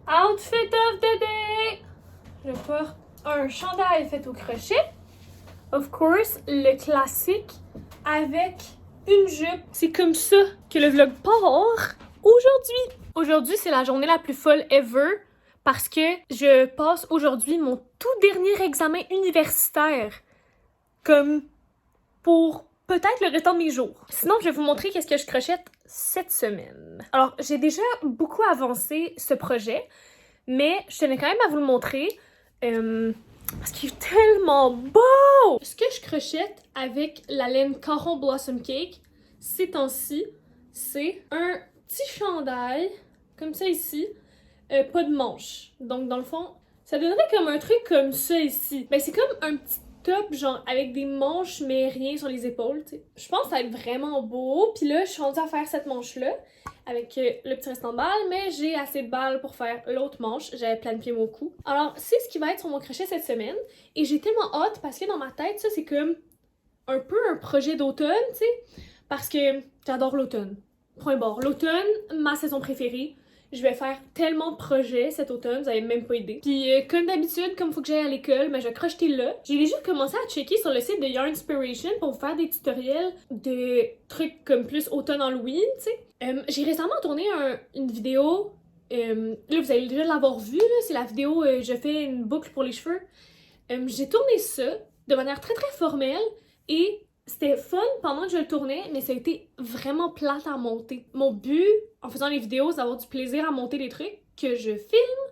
Outfit of the day! Je porte un chandail fait au crochet. Of course, le classique avec une jupe. C'est comme ça que le vlog part aujourd'hui. Aujourd'hui, c'est la journée la plus folle ever parce que je passe aujourd'hui mon tout dernier examen universitaire. Comme pour peut-être le restant de mes jours. Sinon, je vais vous montrer qu'est-ce que je crochette cette semaine. Alors, j'ai déjà beaucoup avancé ce projet, mais je tenais quand même à vous le montrer parce qu'il est tellement beau! Ce que je crochette avec la laine Caron Blossom Cake ces temps-ci, c'est un petit chandail, comme ça ici, pas de manches. Donc, dans le fond, ça donnerait comme un truc comme ça ici. Ben, c'est comme un petit top, genre, avec des manches, mais rien sur les épaules, tu sais. Je pense que ça va être vraiment beau. Puis là, je suis rendue à faire cette manche-là, avec le petit restant de balles, mais j'ai assez de balles pour faire l'autre manche. J'avais planifié mon cou. Alors, c'est ce qui va être sur mon crochet cette semaine. Et j'ai tellement hâte, parce que dans ma tête, ça, c'est comme un peu un projet d'automne, tu sais. Parce que j'adore l'automne. Point barre. L'automne, ma saison préférée. Je vais faire tellement de projets cet automne, vous avez même pas idée. Puis comme d'habitude, comme il faut que j'aille à l'école, je vais crocheter là. J'ai déjà commencé à checker sur le site de Yarnspiration pour vous faire des tutoriels de trucs comme plus automne-Halloween, tu sais. J'ai récemment tourné une vidéo, là vous allez déjà l'avoir vue, c'est la vidéo je fais une boucle pour les cheveux. J'ai tourné ça de manière très très formelle et c'était fun pendant que je le tournais, mais ça a été vraiment plate à monter. Mon but, en faisant les vidéos, c'est d'avoir du plaisir à monter les trucs que je filme.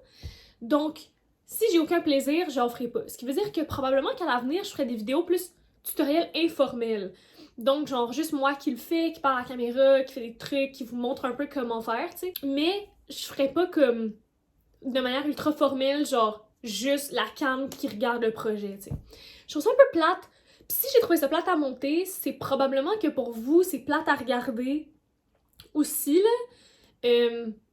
Donc, si j'ai aucun plaisir, j'en ferai pas. Ce qui veut dire que probablement qu'à l'avenir, je ferai des vidéos plus tutoriels informels. Donc, genre, juste moi qui le fais, qui parle à la caméra, qui fait des trucs, qui vous montre un peu comment faire, tu sais. Mais je ferai pas comme de manière ultra formelle, genre, juste la cam qui regarde le projet, tu sais. Je trouve ça un peu plate. Pis si j'ai trouvé ça plate à monter, c'est probablement que pour vous, c'est plate à regarder aussi, là.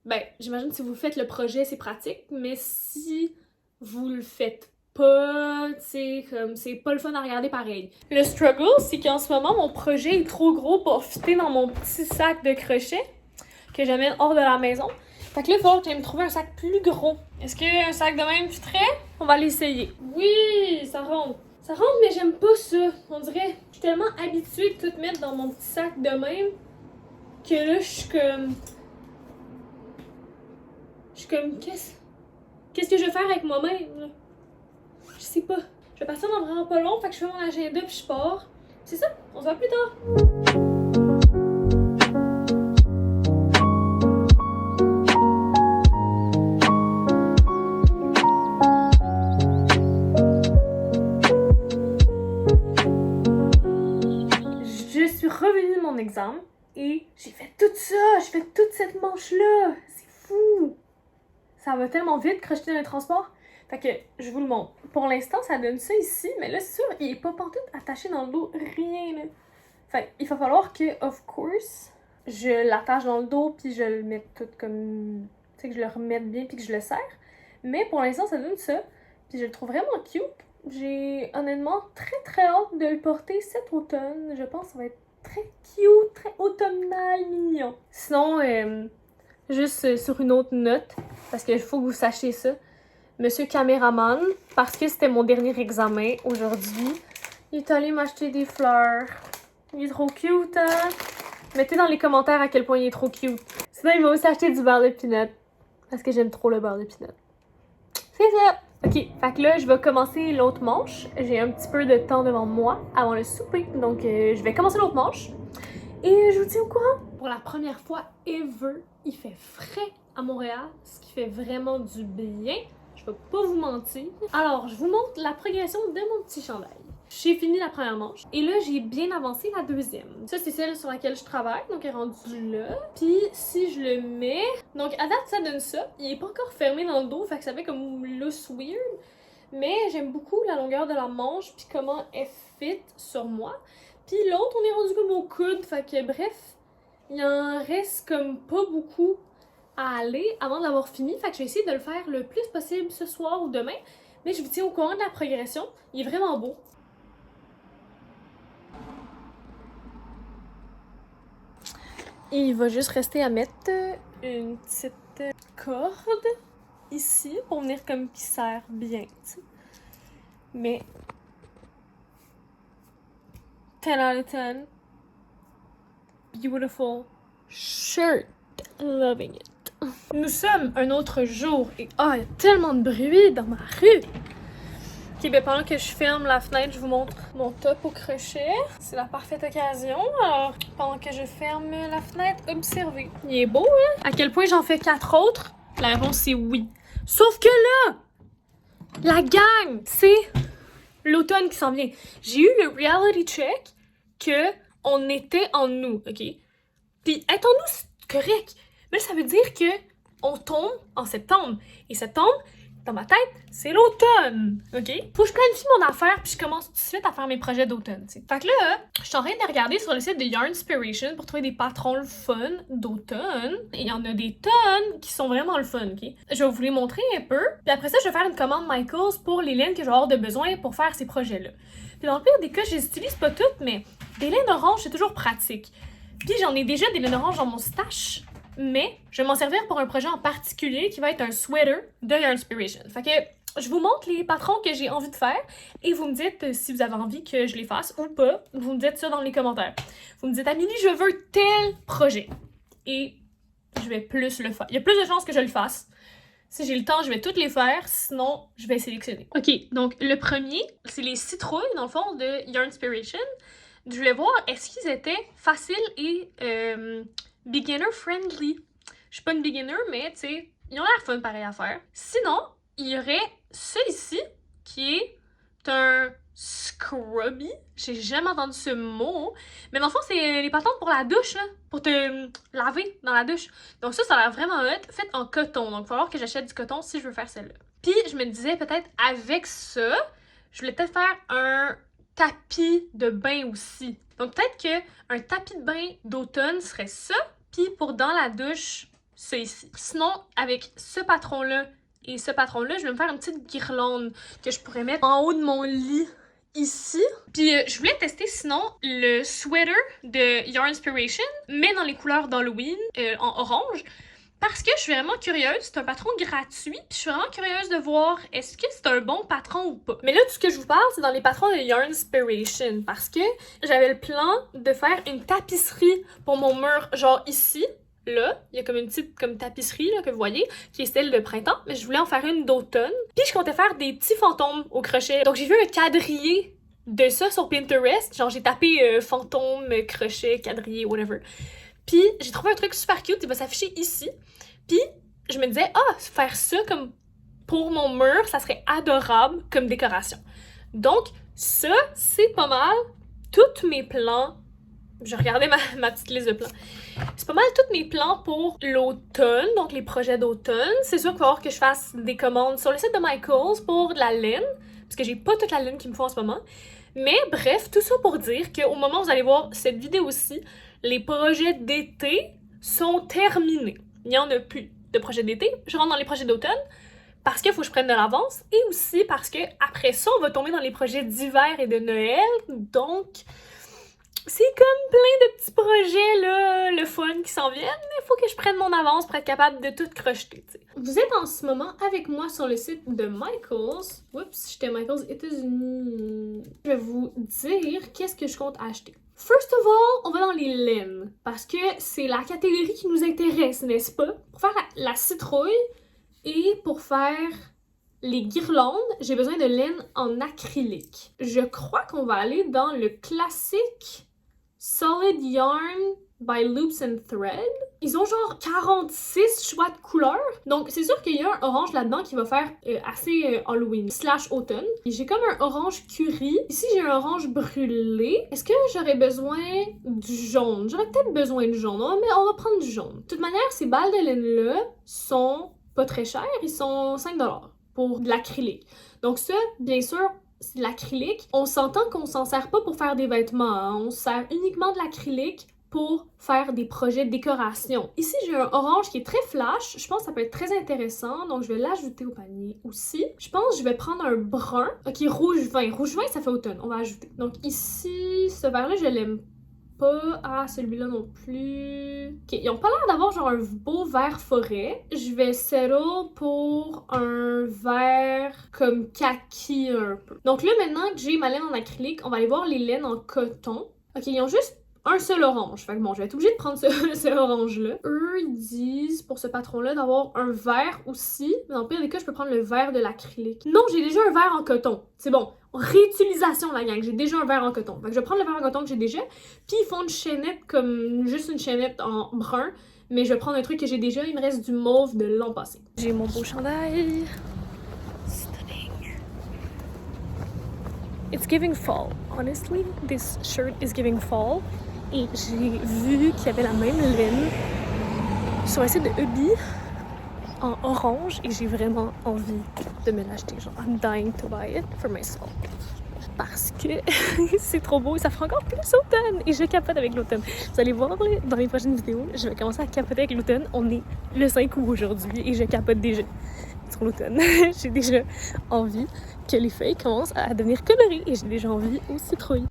Ben, j'imagine que si vous faites le projet, c'est pratique, mais si vous le faites pas, tu sais, comme c'est pas le fun à regarder pareil. Le struggle, c'est qu'en ce moment, mon projet est trop gros pour fitter dans mon petit sac de crochet que j'amène hors de la maison. Fait que là, il va falloir que j'aille me trouver un sac plus gros. Est-ce qu'un sac de même fitterait? On va l'essayer. Oui, ça rentre. Ça rentre, mais j'aime pas ça. On dirait, je suis tellement habituée de tout mettre dans mon petit sac de même que là, je suis comme, qu'est-ce que je vais faire avec moi-même, là? Je sais pas. Je vais partir dans vraiment pas long, fait que je fais mon agenda puis je pars. C'est ça, on se voit plus tard. Examen et j'ai fait tout ça, j'ai fait toute cette manche-là. C'est fou! Ça va tellement vite crocheter dans les transports. Fait que je vous le montre. Pour l'instant, ça donne ça ici, mais là, c'est sûr, il est pas pantoute attaché dans le dos, rien là. Fait il va falloir que, of course, je l'attache dans le dos puis je le mette tout comme. Tu sais, que je le remette bien puis que je le serre. Mais pour l'instant, ça donne ça. Puis je le trouve vraiment cute. J'ai honnêtement très très hâte de le porter cet automne. Je pense que ça va être très cute, très automnal, mignon. Sinon, juste sur une autre note, parce qu'il faut que vous sachiez ça, Monsieur Caméraman, parce que c'était mon dernier examen aujourd'hui, il est allé m'acheter des fleurs. Il est trop cute, hein? Mettez dans les commentaires à quel point il est trop cute. Sinon, il m'a aussi acheté du beurre de pinot, parce que j'aime trop le beurre de pinot. C'est ça! Ok, fait que là, je vais commencer l'autre manche. J'ai un petit peu de temps devant moi avant le souper. Donc, je vais commencer l'autre manche. Et je vous tiens au courant. Pour la première fois ever, il fait frais à Montréal, ce qui fait vraiment du bien. Je vais pas vous mentir. Alors, je vous montre la progression de mon petit chandail. J'ai fini la première manche et là j'ai bien avancé la deuxième. Ça c'est celle sur laquelle je travaille, donc elle est rendue là. Puis si je le mets, donc à date ça donne ça. Il est pas encore fermé dans le dos, fait que ça fait comme loose weird. Mais j'aime beaucoup la longueur de la manche puis comment elle fit sur moi. Puis l'autre on est rendu comme au coude, fait que bref, il en reste comme pas beaucoup à aller avant de l'avoir fini. Fait que je vais essayer de le faire le plus possible ce soir ou demain. Mais je vous tiens au courant de la progression. Il est vraiment beau. Il va juste rester à mettre une petite corde ici pour venir comme qui sert bien, tu sais. Mais 10 out of 10. Beautiful shirt. Loving it. Nous sommes un autre jour et il y a tellement de bruit dans ma rue. Ok, ben pendant que je ferme la fenêtre, je vous montre mon top au crochet. C'est la parfaite occasion. Alors, pendant que je ferme la fenêtre, observez. Il est beau, hein? À quel point j'en fais 4 autres? La réponse c'est oui. Sauf que là, la gang, c'est l'automne qui s'en vient. J'ai eu le reality check que on était en nous, ok? Puis être en nous, c'est correct. Mais ça veut dire que on tombe en septembre. Et septembre, dans ma tête, c'est l'automne, ok? Faut que je planifie mon affaire puis je commence tout de suite à faire mes projets d'automne, t'sais. Fait que là, je suis en train de regarder sur le site de Yarnspiration pour trouver des patrons le fun d'automne. Et il y en a des tonnes qui sont vraiment le fun, ok? Je vais vous les montrer un peu. Puis après ça, je vais faire une commande Michaels pour les laines que je vais avoir de besoin pour faire ces projets-là. Puis dans le pire des cas, je les utilise pas toutes, mais des laines oranges, c'est toujours pratique. Puis j'en ai déjà des laines oranges dans mon stash. Mais je vais m'en servir pour un projet en particulier qui va être un sweater de Yarnspiration. Fait que je vous montre les patrons que j'ai envie de faire et vous me dites si vous avez envie que je les fasse ou pas. Vous me dites ça dans les commentaires. Vous me dites, Amélie, je veux tel projet. Et je vais plus le faire. Il y a plus de chances que je le fasse. Si j'ai le temps, je vais toutes les faire. Sinon, je vais sélectionner. Ok, donc le premier, c'est les citrouilles, dans le fond, de Yarnspiration. Je voulais voir, est-ce qu'ils étaient faciles et beginner friendly. Je suis pas une beginner, mais tu sais, ils ont l'air fun pareil à faire. Sinon, il y aurait ce ici, qui est un scrubby. J'ai jamais entendu ce mot. Mais dans le fond, c'est les patentes pour la douche, là, pour te laver dans la douche. Donc ça a l'air vraiment hot, fait en coton. Donc il va falloir que j'achète du coton si je veux faire celle-là. Puis je me disais peut-être avec ça, je voulais peut-être faire un tapis de bain aussi. Donc peut-être qu'un tapis de bain d'automne serait ça, puis pour dans la douche, ça ici. Sinon, avec ce patron-là et ce patron-là, je vais me faire une petite guirlande que je pourrais mettre en haut de mon lit ici. Puis je voulais tester sinon le sweater de Yarnspiration, mais dans les couleurs d'Halloween, en orange. Parce que je suis vraiment curieuse, c'est un patron gratuit, puis je suis vraiment curieuse de voir est-ce que c'est un bon patron ou pas. Mais là, tout ce que je vous parle, c'est dans les patrons de Yarnspiration, parce que j'avais le plan de faire une tapisserie pour mon mur, genre ici, là, il y a comme une petite tapisserie là, que vous voyez, qui est celle de printemps, mais je voulais en faire une d'automne. Puis je comptais faire des petits fantômes au crochet. Donc j'ai vu un quadrillé de ça sur Pinterest, genre j'ai tapé fantôme, crochet, quadrillé, whatever. Puis j'ai trouvé un truc super cute, il va s'afficher ici. Puis je me disais, faire ça comme pour mon mur, ça serait adorable comme décoration. Donc ça, c'est pas mal tous mes plans. Je regardais ma petite liste de plans. C'est pas mal tous mes plans pour l'automne, donc les projets d'automne. C'est sûr qu'il va falloir que je fasse des commandes sur le site de Michaels pour de la laine, parce que j'ai pas toute la laine qu'il me faut en ce moment. Mais bref, tout ça pour dire qu'au moment où vous allez voir cette vidéo-ci, les projets d'été sont terminés. Il n'y en a plus de projets d'été. Je rentre dans les projets d'automne parce qu'il faut que je prenne de l'avance et aussi parce que après ça, on va tomber dans les projets d'hiver et de Noël. Donc, c'est comme plein de petits projets, là, le fun qui s'en viennent. Il faut que je prenne mon avance pour être capable de tout crocheter, t'sais. Vous êtes en ce moment avec moi sur le site de Michaels. Oups, j'étais Michaels États-Unis. Je vais vous dire qu'est-ce que je compte acheter. First of all, on va dans les laines, parce que c'est la catégorie qui nous intéresse, n'est-ce pas? Pour faire la citrouille et pour faire les guirlandes, j'ai besoin de laine en acrylique. Je crois qu'on va aller dans le classique Solid Yarn by Loops and Thread. Ils ont genre 46 choix de couleurs. Donc c'est sûr qu'il y a un orange là-dedans qui va faire assez Halloween / automne. J'ai comme un orange curry. Ici j'ai un orange brûlé. Est-ce que j'aurais besoin du jaune? J'aurais peut-être besoin de jaune, mais on va prendre du jaune. De toute manière, ces balles de laine-là sont pas très chères. Ils sont 5$ pour de l'acrylique. Donc ça, bien sûr, c'est de l'acrylique. On s'entend qu'on s'en sert pas pour faire des vêtements, hein. On se sert uniquement de l'acrylique pour faire des projets de décoration. Ici, j'ai un orange qui est très flash. Je pense que ça peut être très intéressant, donc je vais l'ajouter au panier aussi. Je pense que je vais prendre un brun. Ok, rouge vin. Rouge vin, ça fait automne. On va ajouter. Donc ici, ce vert-là, je l'aime pas. Ah, celui-là non plus. Ok, ils ont pas l'air d'avoir genre un beau vert forêt. Je vais settle pour un vert comme kaki un peu. Donc là, maintenant que j'ai ma laine en acrylique, on va aller voir les laines en coton. Ok, ils ont juste un seul orange. Fait que bon, je vais être obligée de prendre ce orange-là. Eux, ils disent, pour ce patron-là, d'avoir un vert aussi. Mais dans le pire des cas, je peux prendre le vert de l'acrylique. Non, j'ai déjà un vert en coton. C'est bon. Réutilisation, la gang. J'ai déjà un vert en coton. Fait que je vais prendre le vert en coton que j'ai déjà. Puis ils font une chaînette comme juste une chaînette en brun. Mais je vais prendre un truc que j'ai déjà. Il me reste du mauve de l'an passé. J'ai mon beau chandail. Stunning. It's giving fall. Honestly, this shirt is giving fall. Et j'ai vu qu'il y avait la même laine sur un site de Hubby en orange et j'ai vraiment envie de me l'acheter. Genre, I'm dying to buy it for myself. Parce que c'est trop beau et ça fera encore plus automne. Et je capote avec l'automne. Vous allez voir là, dans les prochaines vidéos, je vais commencer à capoter avec l'automne. On est le 5 août aujourd'hui et je capote déjà sur l'automne. J'ai déjà envie que les feuilles commencent à devenir colorées et j'ai déjà envie aux citrouilles.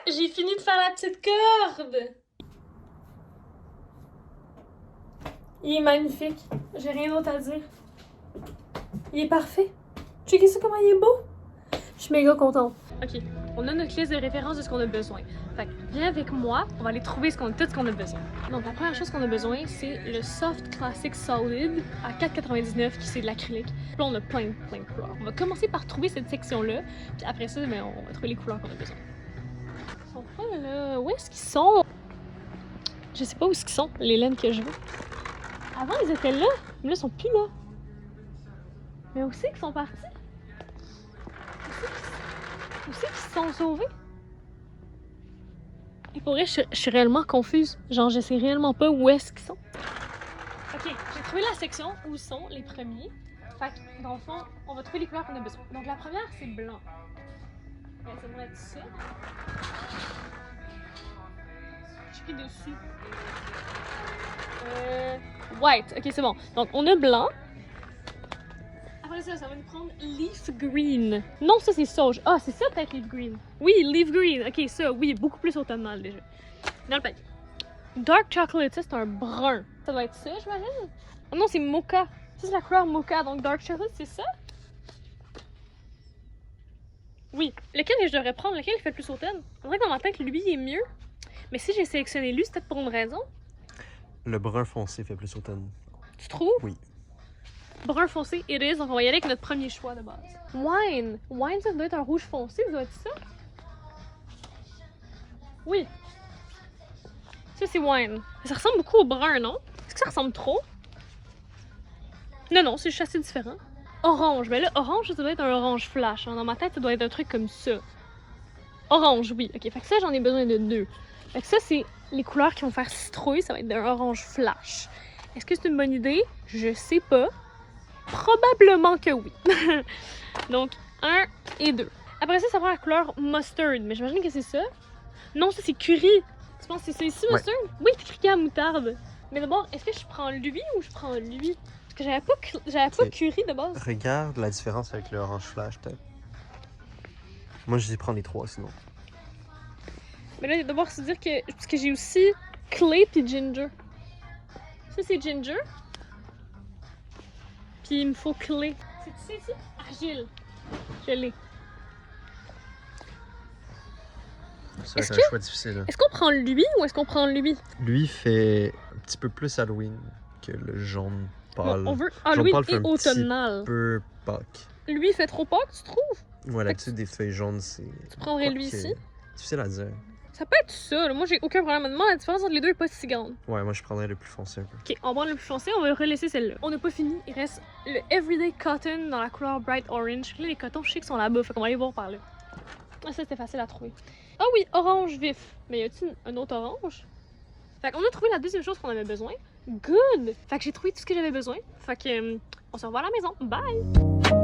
J'ai fini de faire la petite corde! Il est magnifique. J'ai rien d'autre à dire. Il est parfait. Checkez ça comment il est beau! Je suis méga contente. Ok, on a notre liste de référence de ce qu'on a besoin. Fait que viens avec moi, on va aller trouver tout ce qu'on a besoin. Donc la première chose qu'on a besoin, c'est le Soft Classic Solid à 4,99 qui c'est de l'acrylique. Puis là on a plein de couleurs. On va commencer par trouver cette section-là, puis après ça, ben, on va trouver les couleurs qu'on a besoin. Ils sont pas là. Où est-ce qu'ils sont? Je sais pas où est-ce qu'ils sont, les laines que je veux. Avant, ils étaient là, mais là, ils sont plus là. Mais où c'est qu'ils sont partis? Où c'est qu'ils se sont sauvés? Et pour vrai, je suis réellement confuse. Genre, je sais réellement pas où est-ce qu'ils sont. Ok, j'ai trouvé la section où sont les premiers. Fait que, dans le fond, on va trouver les couleurs qu'on a besoin. Donc, la première, c'est blanc. Ben, ça devrait être ça. Je clique dessus. White. Ok, c'est bon. Donc, on a blanc. Après ça, ça va nous prendre leaf green. Non, ça, c'est sauge. Ah, c'est ça, peut-être leaf green. Oui, leaf green. Ok, ça, oui, beaucoup plus automnal déjà. Dans le paquet. Dark chocolate, ça, c'est un brun. Ça doit être ça, j'imagine. Oh non, c'est mocha. Ça, c'est la couleur mocha. Donc, dark chocolate, c'est ça? Oui. Lequel je devrais prendre? Lequel il fait le plus automne? On dirait que dans ma tête, lui, il est mieux. Mais si j'ai sélectionné lui, c'est peut-être pour une raison. Le brun foncé fait plus automne. Tu trouves? Oui. Brun foncé, it is. Donc, on va y aller avec notre premier choix de base. Wine. Wine, ça doit être un rouge foncé, ça doit être ça? Oui. Ça, c'est wine. Ça ressemble beaucoup au brun, non? Est-ce que ça ressemble trop? Non, c'est juste assez différent. Orange. Mais là, orange, ça doit être un orange flash. Dans ma tête, ça doit être un truc comme ça. Orange, oui. Ok, fait que ça, j'en ai besoin de 2. Fait que ça, c'est les couleurs qui vont faire citrouille. Ça va être d'un orange flash. Est-ce que c'est une bonne idée? Je sais pas. Probablement que oui. Donc, 1 et 2. Après ça, ça va la couleur mustard. Mais j'imagine que c'est ça. Non, ça, c'est curry. Tu penses que c'est ici, mustard? Oui, c'est écrit à moutarde. Mais d'abord, est-ce que je prends lui ou je prends lui? Parce que j'avais pas curry de base. Regarde la différence avec le orange flash, peut-être. Moi, je vais prendre les 3, sinon. Mais là, d'abord, c'est dire que... Parce que j'ai aussi clay puis ginger. Ça, c'est ginger. Puis il me faut clay. C'est ici? Argile. Je l'ai. Ça va être un choix difficile. Est-ce qu'on prend lui ou est-ce qu'on prend lui? Lui fait un petit peu plus Halloween que le jaune pâle. On veut Jaune Halloween pâle fait et un automnal. petit peu Pâques. Lui, il fait trop Pâques, tu trouves? Ouais, là-dessus, des feuilles jaunes, c'est... Tu prendrais lui ici? Difficile à dire. Ça peut être ça, là. Moi j'ai aucun problème. Maintenant, la différence entre les deux est pas si grande. Ouais, moi je prendrais le plus foncé un peu. Ok, on va prendre le plus foncé, on va relaisser celle-là. On n'a pas fini, il reste le Everyday Cotton dans la couleur Bright Orange. Là, les cotons, je sais qu'ils sont là-bas, fait qu'on va aller voir par là. Ah, ça c'était facile à trouver. Ah oui, orange vif. Mais y a-t-il un autre orange? Fait qu'on a trouvé la deuxième chose qu'on avait besoin. Good! Fait que j'ai trouvé tout ce que j'avais besoin. Fait que on se revoit à la maison. Bye!